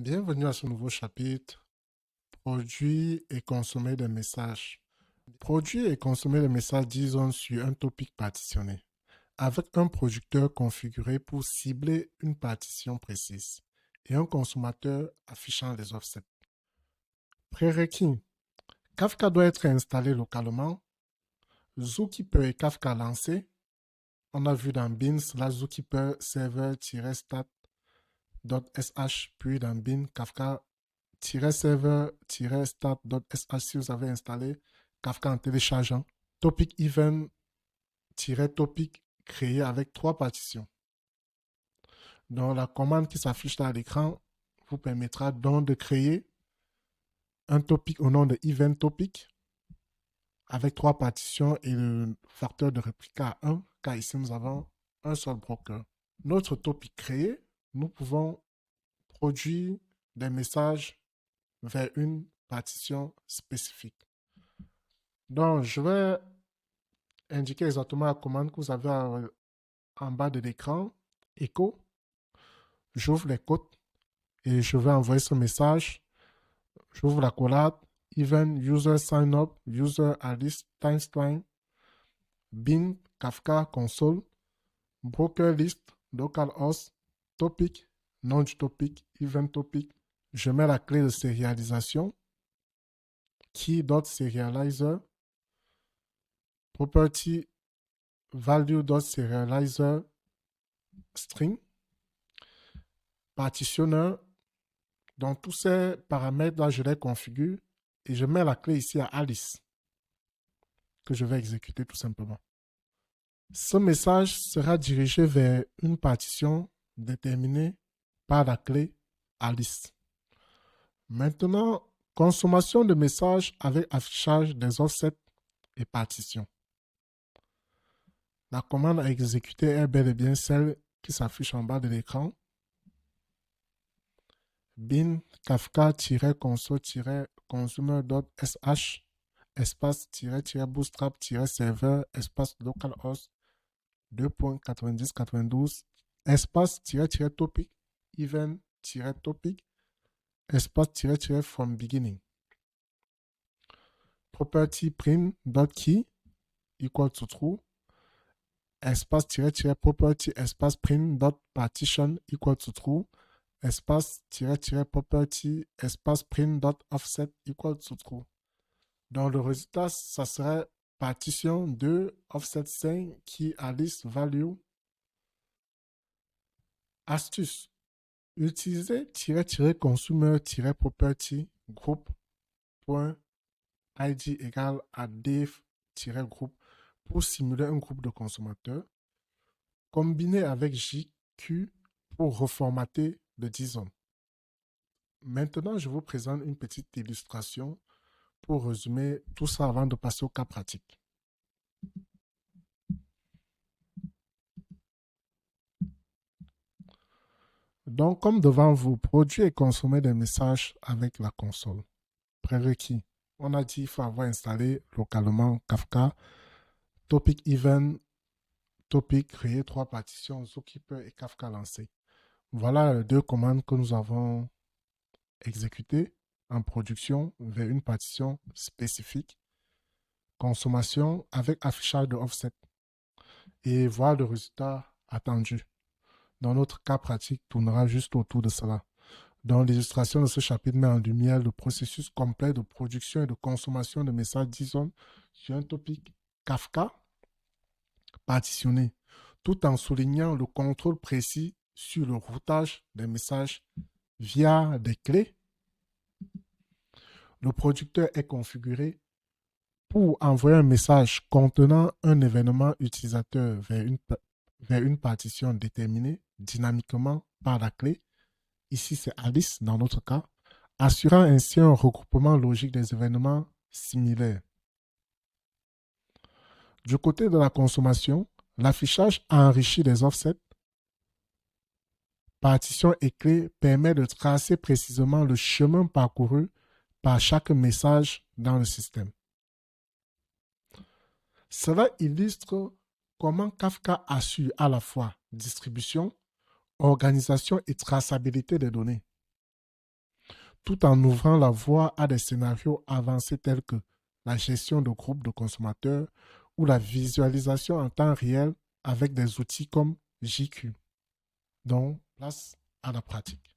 Bienvenue à ce nouveau chapitre, produire et consommer des messages. Produire et consommer des messages, disons, sur un topic partitionné, avec un producteur configuré pour cibler une partition précise et un consommateur affichant les offsets. Prérequis. Kafka doit être installé localement. Zookeeper et Kafka lancés. On a vu dans bin la zookeeper server-stat.sh, puis dans bin Kafka server-stat.sh si vous avez installé Kafka en téléchargeant. Topic event-topic créé avec 3 partitions. Donc la commande qui s'affiche là à l'écran vous permettra donc de créer un topic au nom de event topic avec 3 partitions et le facteur de réplica à 1, car ici nous avons un seul broker. Notre topic créé, nous pouvons produire des messages vers une partition spécifique. Donc, je vais indiquer exactement la commande que vous avez en bas de l'écran. Echo. J'ouvre les côtes et je vais envoyer ce message. J'ouvre la collab. Event user sign up, user alice timestamp, bin Kafka console, broker list, localhost, topic, nom du topic, event topic. Je mets la clé de sérialisation, key.serializer, property value.serializer string, partitionneur. Donc, tous ces paramètres-là, je les configure et je mets la clé ici à Alice que je vais exécuter tout simplement. Ce message sera dirigé vers une partition déterminée par la clé Alice. Maintenant, consommation de messages avec affichage des offsets et partitions. La commande à exécuter est bel et bien celle qui s'affiche en bas de l'écran. Bin kafka-console-consumer.sh espace-bootstrap-serveur espace localhost 2.90.92 espace-topic event-topic espace-from beginning property print.key equal to true espace-property espace print.partition equal to true espace-property espace print.offset equal to true. Donc le résultat, ça serait partition 2 offset 5 qui alice value. Astuce. Utilisez -consumer-property group.id égale à div-group pour simuler un groupe de consommateurs. Combiner avec JQ pour reformater le JSON. Maintenant, je vous présente une petite illustration pour résumer tout ça avant de passer au cas pratique. Donc, comme devant vous, produire et consommer des messages avec la console. Prérequis. On a dit qu'il faut avoir installé localement Kafka, topic event, topic créer 3 partitions, Zookeeper et Kafka lancé. Voilà les 2 commandes que nous avons exécutées en production vers une partition spécifique. Consommation avec affichage de offset. Et voir le résultat attendu. Dans notre cas pratique, tournera juste autour de cela. Dans l'illustration de ce chapitre met en lumière le processus complet de production et de consommation de messages JSON sur un topic Kafka partitionné, tout en soulignant le contrôle précis sur le routage des messages via des clés. Le producteur est configuré pour envoyer un message contenant un événement utilisateur vers une partition déterminée dynamiquement par la clé. Ici, c'est Alice dans notre cas, assurant ainsi un regroupement logique des événements similaires. Du côté de la consommation, l'affichage enrichi des offsets, partition et clé permet de tracer précisément le chemin parcouru par chaque message dans le système. Cela illustre comment Kafka assure à la fois distribution, organisation et traçabilité des données. tout en ouvrant la voie à des scénarios avancés tels que la gestion de groupes de consommateurs ou la visualisation en temps réel avec des outils comme JQ. Donc, place à la pratique.